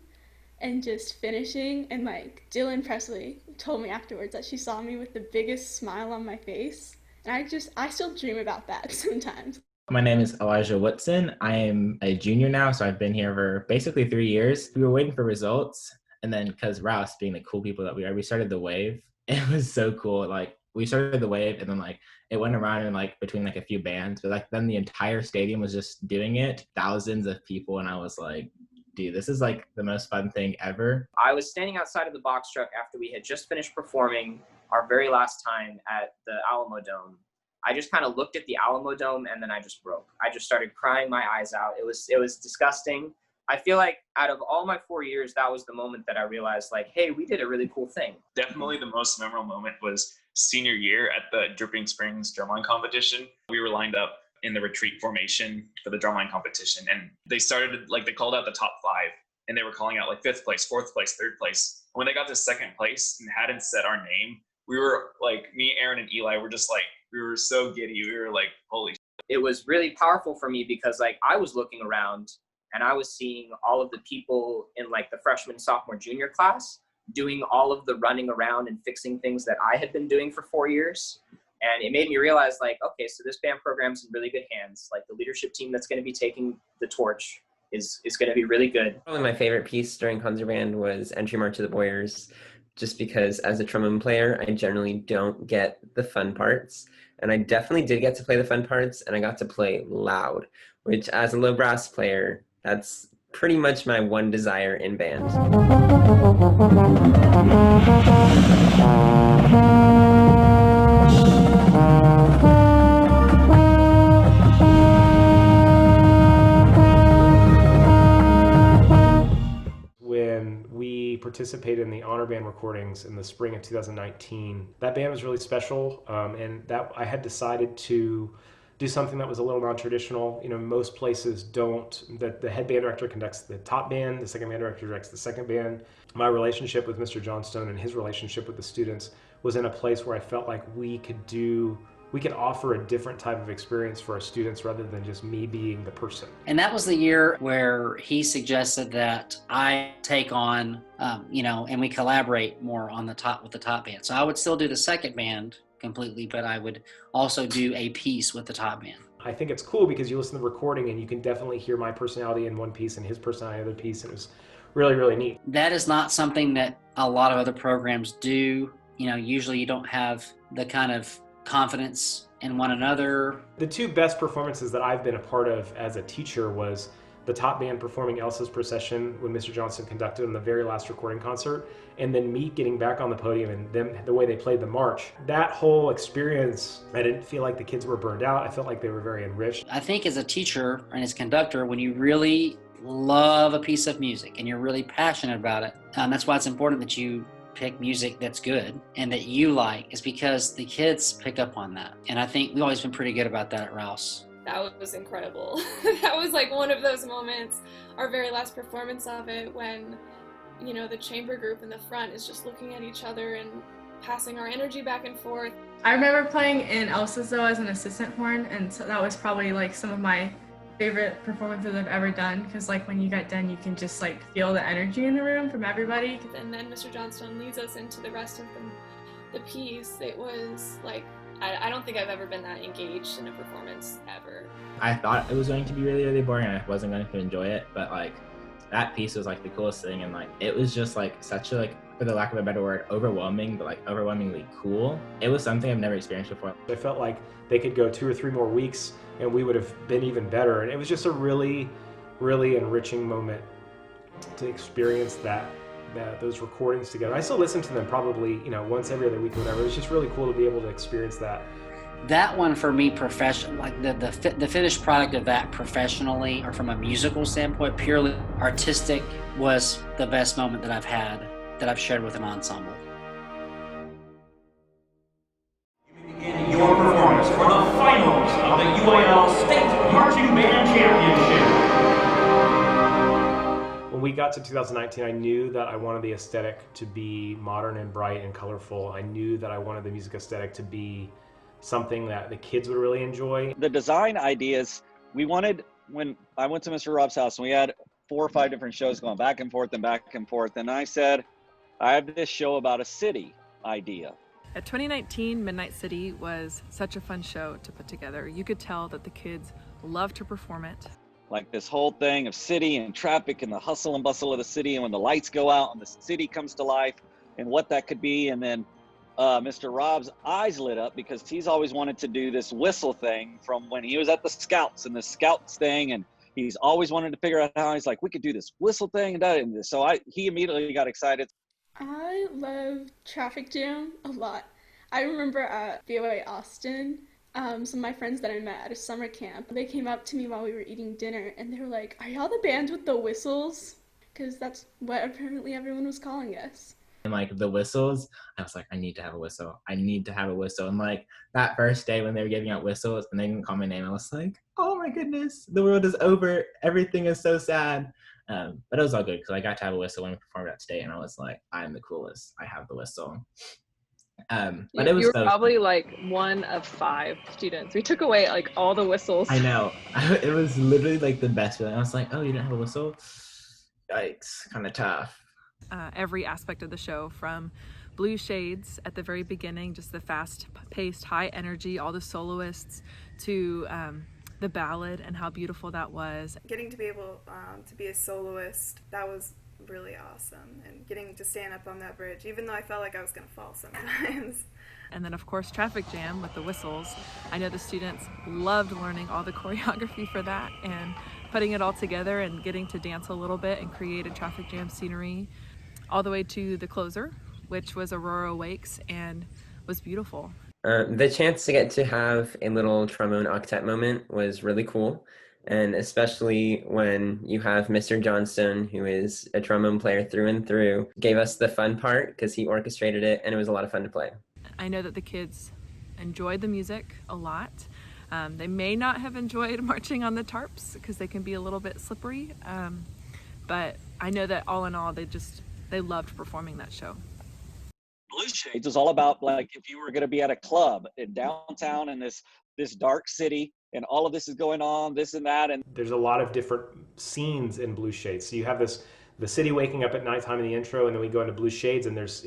and just finishing, and Dylan Presley told me afterwards that she saw me with the biggest smile on my face, and I still dream about that sometimes. My name is Elijah Woodson. I am a junior now, so I've been here for basically 3 years. We were waiting for results, and then because Rouse, being the cool people that we are, we started the wave. It was so cool. We started the wave, and then it went around in between a few bands, but then the entire stadium was just doing it, thousands of people, and I was like, dude, this is the most fun thing ever. I was standing outside of the box truck after we had just finished performing our very last time at the Alamo Dome. I just kind of looked at the Alamo Dome and then I just broke. I just started crying my eyes out. It was disgusting. I feel like out of all my 4 years, that was the moment that I realized hey, we did a really cool thing. Definitely the most memorable moment was senior year at the Dripping Springs drumline competition. We were lined up in the retreat formation for the drumline competition, and they started they called out the top 5, and they were calling out 5th place, 4th place, 3rd place. And when they got to 2nd place and hadn't said our name, we were me, Aaron, and Eli were just we were so giddy. We were holy. It was really powerful for me because I was looking around and I was seeing all of the people in the freshman, sophomore, junior class doing all of the running around and fixing things that I had been doing for 4 years. And it made me realize okay, so this band program's in really good hands. The leadership team that's going to be taking the torch is going to be really good. Probably my favorite piece during concert band was Entry March of the Boyers, just because as a trombone player, I generally don't get the fun parts. And I definitely did get to play the fun parts, and I got to play loud, which as a low brass player, that's pretty much my one desire in band. When we participated in the honor band recordings in the spring of 2019, that band was really special, and that I had decided to do something that was a little non-traditional. You know, most places don't. That the head band director conducts the top band, the second band director directs the second band. My relationship with Mr. Johnstone and his relationship with the students was in a place where I felt like we could offer a different type of experience for our students rather than just me being the person. And that was the year where he suggested that I take on, and we collaborate more on the top with the top band. So I would still do the second band completely, but I would also do a piece with the top band. I think it's cool because you listen to the recording and you can definitely hear my personality in one piece and his personality in the other piece. And it was really, really neat. That is not something that a lot of other programs do. You know, usually you don't have the kind of confidence in one another. The two best performances that I've been a part of as a teacher was the top band performing Elsa's Procession when Mr. Johnson conducted on the very last recording concert, and then me getting back on the podium and them, the way they played the march. That whole experience, I didn't feel like the kids were burned out. I felt like they were very enriched. I think as a teacher and as a conductor, when you really love a piece of music and you're really passionate about it, that's why it's important that you pick music that's good and that you like, is because the kids pick up on that. And I think we've always been pretty good about that at Rouse. That was incredible. That was like one of those moments, our very last performance of it, when, you know, the chamber group in the front is just looking at each other and passing our energy back and forth. I remember playing in Elsa's though as an assistant horn, and so that was probably like some of my favorite performances I've ever done, because like when you get done you can just like feel the energy in the room from everybody. And then Mr. Johnstone leads us into the rest of the piece. It was like, I don't think I've ever been that engaged in a performance ever. I thought it was going to be really, really boring and I wasn't going to enjoy it, but like that piece was like the coolest thing, and like it was just like such a, like, for the lack of a better word, overwhelming, but like overwhelmingly cool. It was something I've never experienced before. I felt like they could go 2 or 3 more weeks and we would have been even better. And it was just a really, really enriching moment to experience those recordings together. I still listen to them probably, once every other week or whatever. It was just really cool to be able to experience that. That one for me, professional, like the finished product of that professionally or from a musical standpoint, purely artistic, was the best moment that I've had, that I've shared with an ensemble. Begin your performance for the finals of the UIL State Marching Band Championship. When we got to 2019, I knew that I wanted the aesthetic to be modern and bright and colorful. I knew that I wanted the music aesthetic to be something that the kids would really enjoy. The design ideas, we wanted, when I went to Mr. Rob's house and we had 4 or 5 different shows going back and forth, and I said, I have this show about a city idea. At 2019, Midnight City was such a fun show to put together. You could tell that the kids loved to perform it. Like this whole thing of city and traffic and the hustle and bustle of the city, and when the lights go out and the city comes to life and what that could be. And then Mr. Rob's eyes lit up because he's always wanted to do this whistle thing from when he was at the Scouts and the Scouts thing. And he's always wanted to figure out how, he's like, we could do this whistle thing and that. And so he immediately got excited. I love Traffic Jam a lot. I remember at VOA Austin, some of my friends that I met at a summer camp, they came up to me while we were eating dinner and they were like, are y'all the band with the whistles? Because that's what apparently everyone was calling us. And like the whistles, I was like, I need to have a whistle. I need to have a whistle. And like that first day when they were giving out whistles and they didn't call my name, I was like, oh my goodness, the world is over. Everything is so sad. But it was all good because I got to have a whistle when we performed at state, and I was like, I'm the coolest. I have the whistle. But it was you were probably like one of 5 students. We took away like all the whistles. I know. It was literally like the best feeling. I was like, oh, you didn't have a whistle? Yikes, kind of tough. Every aspect of the show, from Blue Shades at the very beginning, just the fast-paced, high energy, all the soloists, to the ballad and how beautiful that was. Getting to be able to be a soloist, that was really awesome, and getting to stand up on that bridge, even though I felt like I was going to fall sometimes. And then of course Traffic Jam with the whistles. I know the students loved learning all the choreography for that and putting it all together and getting to dance a little bit and create a Traffic Jam scenery, all the way to the closer, which was Aurora Wakes, and was beautiful. The chance to get to have a little trombone octet moment was really cool. And especially when you have Mr. Johnstone, who is a trombone player through and through, gave us the fun part because he orchestrated it, and it was a lot of fun to play. I know that the kids enjoyed the music a lot. They may not have enjoyed marching on the tarps because they can be a little bit slippery, but I know that all in all, they loved performing that show. Blue Shades was all about like if you were going to be at a club in downtown in this dark city and all of this is going on, this and that. And there's a lot of different scenes in Blue Shades. So you have the city waking up at nighttime in the intro, and then we go into Blue Shades, and there's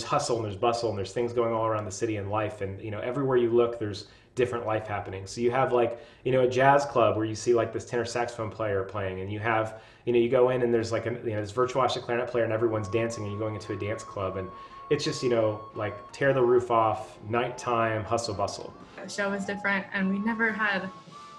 hustle and there's bustle and there's things going all around the city and life, and everywhere you look there's different life happening. So you have like a jazz club where you see like this tenor saxophone player playing, and you have you go in and there's like this virtuosic clarinet player and everyone's dancing, and you're going into a dance club, and it's just like tear the roof off, nighttime, hustle bustle. The show was different, and we never had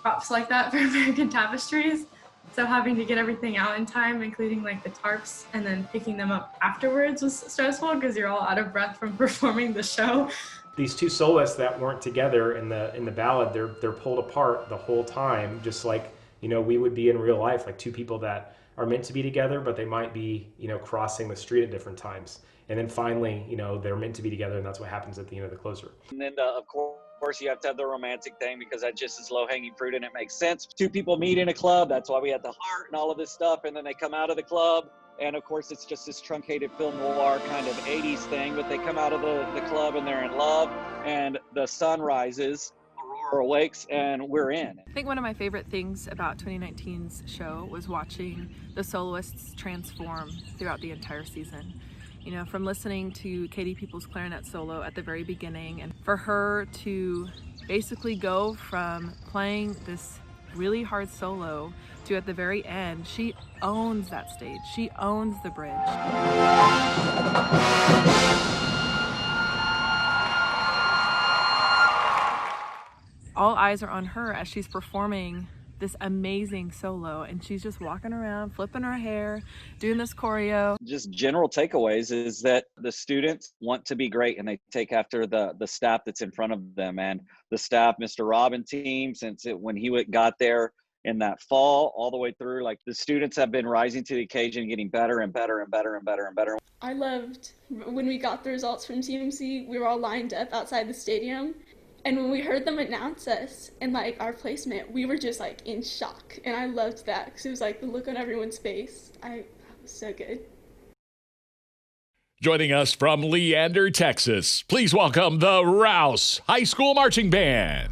props like that for American Tapestries. So having to get everything out in time, including like the tarps, and then picking them up afterwards was stressful because you're all out of breath from performing the show. These two soloists that weren't together in the ballad, they're pulled apart the whole time, just like we would be in real life, like two people that are meant to be together, but they might be crossing the street at different times. And then finally, they're meant to be together, and that's what happens at the end of the closer. And then, of course, you have to have the romantic thing because that just is low-hanging fruit, and it makes sense. Two people meet in a club. That's why we had the heart and all of this stuff. And then they come out of the club, and of course, it's just this truncated film noir kind of 80s thing. But they come out of the club, and they're in love, and the sun rises, Aurora awakes, and we're in. I think one of my favorite things about 2019's show was watching the soloists transform throughout the entire season. From listening to Katie Peoples' clarinet solo at the very beginning, and for her to basically go from playing this really hard solo to at the very end, she owns that stage. She owns the bridge. All eyes are on her as she's performing this amazing solo, and she's just walking around, flipping her hair, doing this choreo. Just general takeaways is that the students want to be great, and they take after the staff that's in front of them. And the staff, Mr. Robin team, when he got there in that fall all the way through, like the students have been rising to the occasion, getting better and better and better and better and better. I loved when we got the results from CMC, we were all lined up outside the stadium. And when we heard them announce us and like our placement, we were just like in shock. And I loved that because it was like the look on everyone's face. That was so good. Joining us from Leander, Texas, please welcome the Rouse High School Marching Band.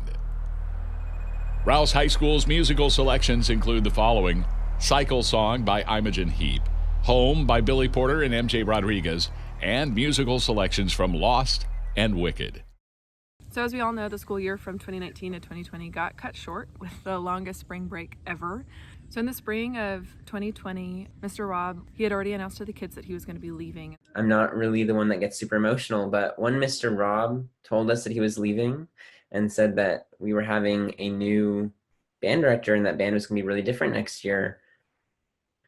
Rouse High School's musical selections include the following: Cycle Song by Imogen Heap, Home by Billy Porter and MJ Rodriguez, and musical selections from Lost and Wicked. So as we all know, the school year from 2019 to 2020 got cut short with the longest spring break ever. So in the spring of 2020, Mr. Rob, he had already announced to the kids that he was going to be leaving. I'm not really the one that gets super emotional, but when Mr. Rob told us that he was leaving and said that we were having a new band director and that band was going to be really different next year,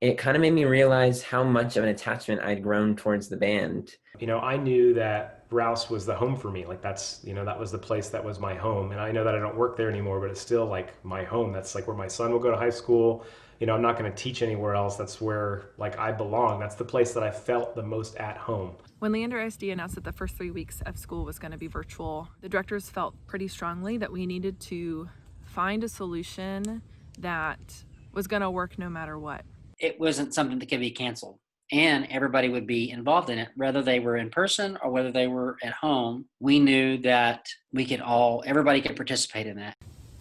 it kind of made me realize how much of an attachment I'd grown towards the band. I knew that Rouse was the home for me. Like that was the place that was my home. And I know that I don't work there anymore, but it's still like my home. That's like where my son will go to high school. I'm not going to teach anywhere else. That's where like I belong. That's the place that I felt the most at home. When Leander ISD announced that the first 3 weeks of school was going to be virtual, the directors felt pretty strongly that we needed to find a solution that was going to work no matter what. It wasn't something that could be canceled, and everybody would be involved in it, whether they were in person or whether they were at home. We knew that everybody could participate in that.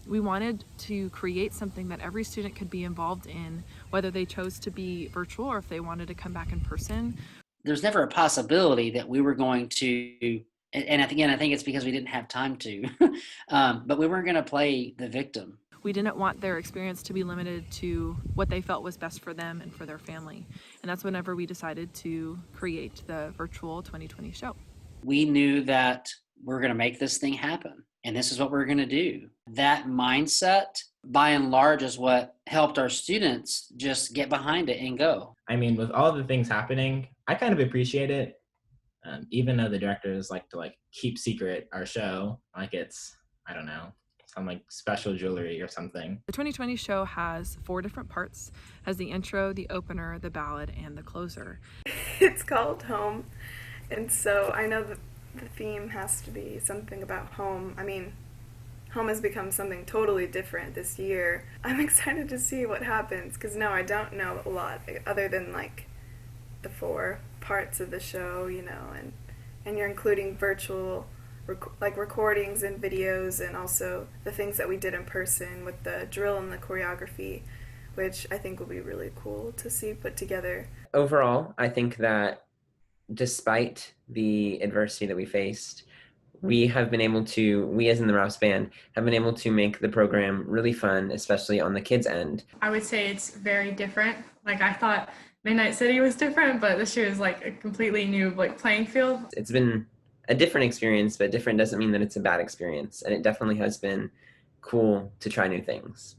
We wanted to create something that every student could be involved in, whether they chose to be virtual or if they wanted to come back in person. There's never a possibility that we were going to, and I think it's because we didn't have time to, but we weren't going to play the victim. We didn't want their experience to be limited to what they felt was best for them and for their family. And that's whenever we decided to create the virtual 2020 show. We knew that we're going to make this thing happen, and this is what we're going to do. That mindset, by and large, is what helped our students just get behind it and go. I mean, with all the things happening, I kind of appreciate it. Even though the directors like to keep secret our show, like it's, I don't know, some like special jewelry or something. The 2020 show has 4 different parts, has the intro, the opener, the ballad, and the closer. It's called Home, and so I know that the theme has to be something about home. I mean, home has become something totally different this year. I'm excited to see what happens, because no, I don't know a lot other than like the 4 parts of the show, and you're including virtual recordings and videos, and also the things that we did in person with the drill and the choreography, which I think will be really cool to see put together. Overall, I think that despite the adversity that we faced, we as in the Rouse Band, have been able to make the program really fun, especially on the kids' end. I would say it's very different. Like, I thought Midnight City was different, but this year is like a completely new playing field. It's been a different experience, but different doesn't mean that it's a bad experience. And it definitely has been cool to try new things.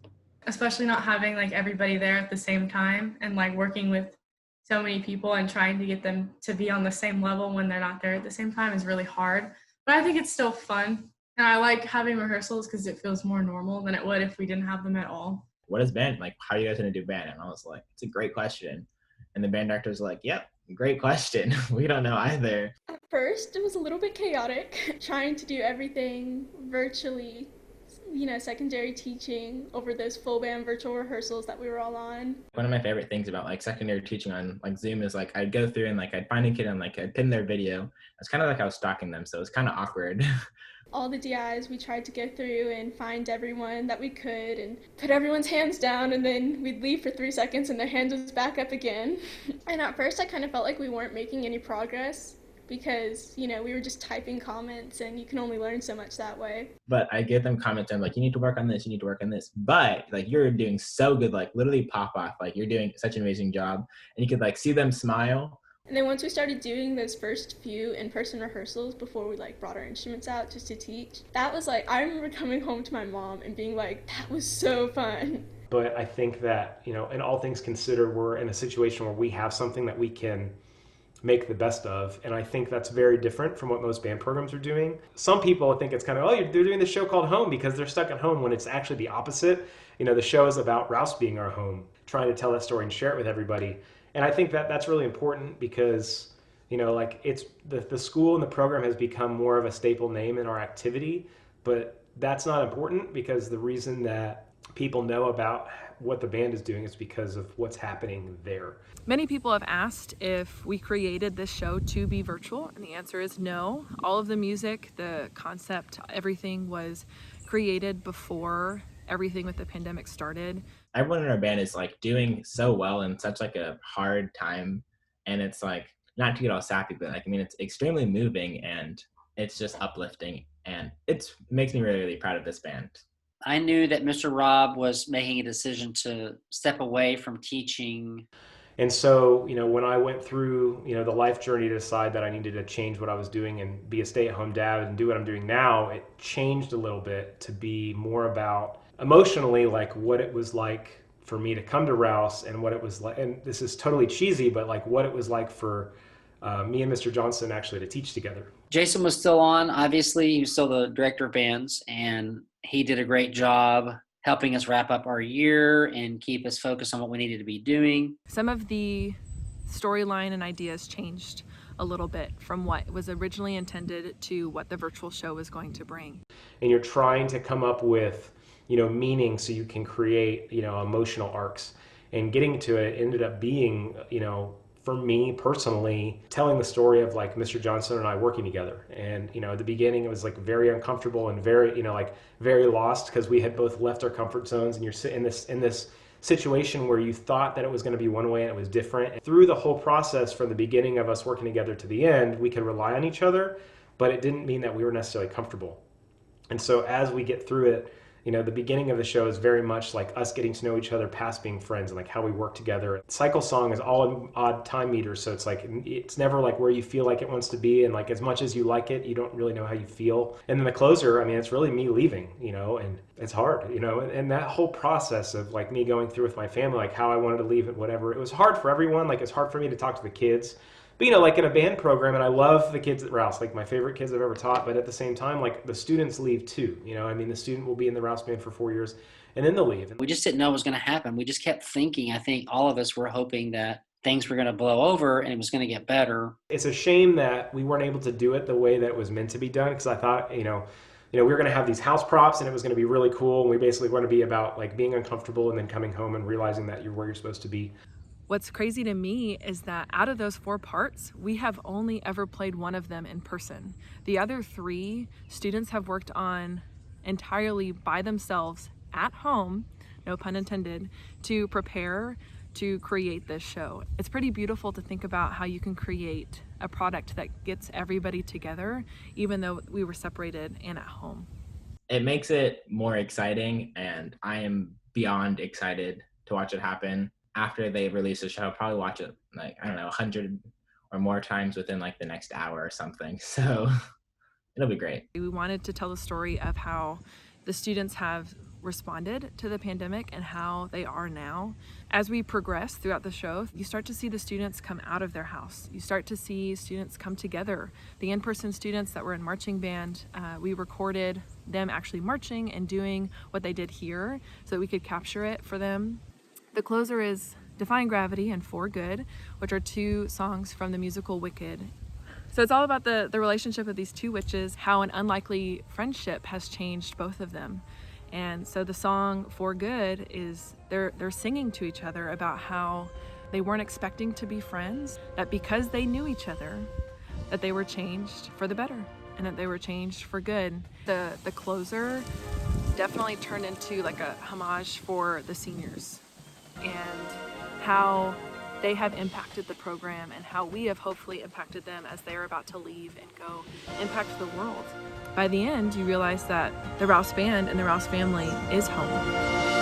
Especially not having like everybody there at the same time, and like working with so many people and trying to get them to be on the same level when they're not there at the same time is really hard. But I think it's still fun. And I like having rehearsals because it feels more normal than it would if we didn't have them at all. What is band? Like, how are you guys going to do band? And I was like, it's a great question. And the band director was like, yep, great question. We don't know either. At first, it was a little bit chaotic, trying to do everything virtually, secondary teaching over those full band virtual rehearsals that we were all on. One of my favorite things about like secondary teaching on like Zoom is like I'd go through and like I'd find a kid and like I'd pin their video. It's kind of like I was stalking them, so it's kind of awkward. All the DIs, we tried to go through and find everyone that we could and put everyone's hands down, and then we'd leave for 3 seconds and their hands was back up again. And at first I kind of felt like we weren't making any progress because, we were just typing comments and you can only learn so much that way. But I give them comments and I'm like, you need to work on this, you need to work on this. But like, you're doing so good, like literally pop off. Like you're doing such an amazing job, and you could like see them smile. And then once we started doing those first few in-person rehearsals before we brought our instruments out just to teach, that was I remember coming home to my mom and being like, that was so fun. But I think that, in all things considered, we're in a situation where we have something that we can make the best of. And I think that's very different from what most band programs are doing. Some people think it's kind of, they're doing this show called Home because they're stuck at home, when it's actually the opposite. The show is about Rouse being our home, trying to tell that story and share it with everybody. And I think that that's really important because, it's the school and the program has become more of a staple name in our activity, but that's not important because the reason that people know about what the band is doing is because of what's happening there. Many people have asked if we created this show to be virtual, and the answer is no. All of the music, the concept, everything was created before everything with the pandemic started. Everyone in our band is like doing so well in such like a hard time, and it's like, not to get all sappy, but it's extremely moving and it's just uplifting, and it makes me really, really proud of this band. I knew that Mr. Rob was making a decision to step away from teaching. And so, when I went through, the life journey to decide that I needed to change what I was doing and be a stay-at-home dad and do what I'm doing now, it changed a little bit to be more about emotionally, what it was like for me to come to Rouse, and what it was like, and this is totally cheesy, but what it was like for me and Mr. Johnson actually to teach together. Jason was still on, obviously. He was still the director of bands, and he did a great job helping us wrap up our year and keep us focused on what we needed to be doing. Some of the storyline and ideas changed a little bit from what was originally intended to what the virtual show was going to bring. And you're trying to come up with, meaning so you can create, emotional arcs. And getting to it ended up being, for me personally, telling the story of Mr. Johnson and I working together. And, at the beginning it was very uncomfortable and very, very lost because we had both left our comfort zones, and you're sitting in this situation where you thought that it was going to be one way and it was different. And through the whole process, from the beginning of us working together to the end, we could rely on each other, but it didn't mean that we were necessarily comfortable. And so as we get through it, the beginning of the show is very much us getting to know each other past being friends, and how we work together. Cycle song is all in odd time meters, so it's never where you feel like it wants to be, and as much as you like it, you don't really know how you feel. And then the closer, it's really me leaving, and it's hard, and that whole process of me going through with my family, how I wanted to leave it, whatever. It was hard for everyone. It's hard for me to talk to the kids. But, in a band program, and I love the kids at Rouse, my favorite kids I've ever taught, but at the same time, the students leave too, the student will be in the Rouse Band for 4 years, and then they'll leave. We just didn't know what was going to happen. We just kept thinking, I think all of us were hoping that things were going to blow over and it was going to get better. It's a shame that we weren't able to do it the way that it was meant to be done, because I thought, we were going to have these house props and it was going to be really cool. And we basically want to be about like being uncomfortable and then coming home and realizing that you're where you're supposed to be. What's crazy to me is that out of those 4 parts, we have only ever played one of them in person. The other 3 students have worked on entirely by themselves at home, no pun intended, to prepare to create this show. It's pretty beautiful to think about how you can create a product that gets everybody together, even though we were separated and at home. It makes it more exciting, and I am beyond excited to watch it happen. After they release the show, I'll probably watch it 100 or more times within the next hour or something. So it'll be great. We wanted to tell the story of how the students have responded to the pandemic and how they are now. As we progress throughout the show, you start to see the students come out of their house. You start to see students come together. The in-person students that were in marching band, we recorded them actually marching and doing what they did here so that we could capture it for them. The closer is Defying Gravity and For Good, which are 2 songs from the musical Wicked. So it's all about the relationship of these 2 witches, how an unlikely friendship has changed both of them. And so the song For Good is they're singing to each other about how they weren't expecting to be friends, that because they knew each other, that they were changed for the better and that they were changed for good. The closer definitely turned into a homage for the seniors and how they have impacted the program and how we have hopefully impacted them as they're about to leave and go impact the world. By the end, you realize that the Rouse Band and the Rouse family is home.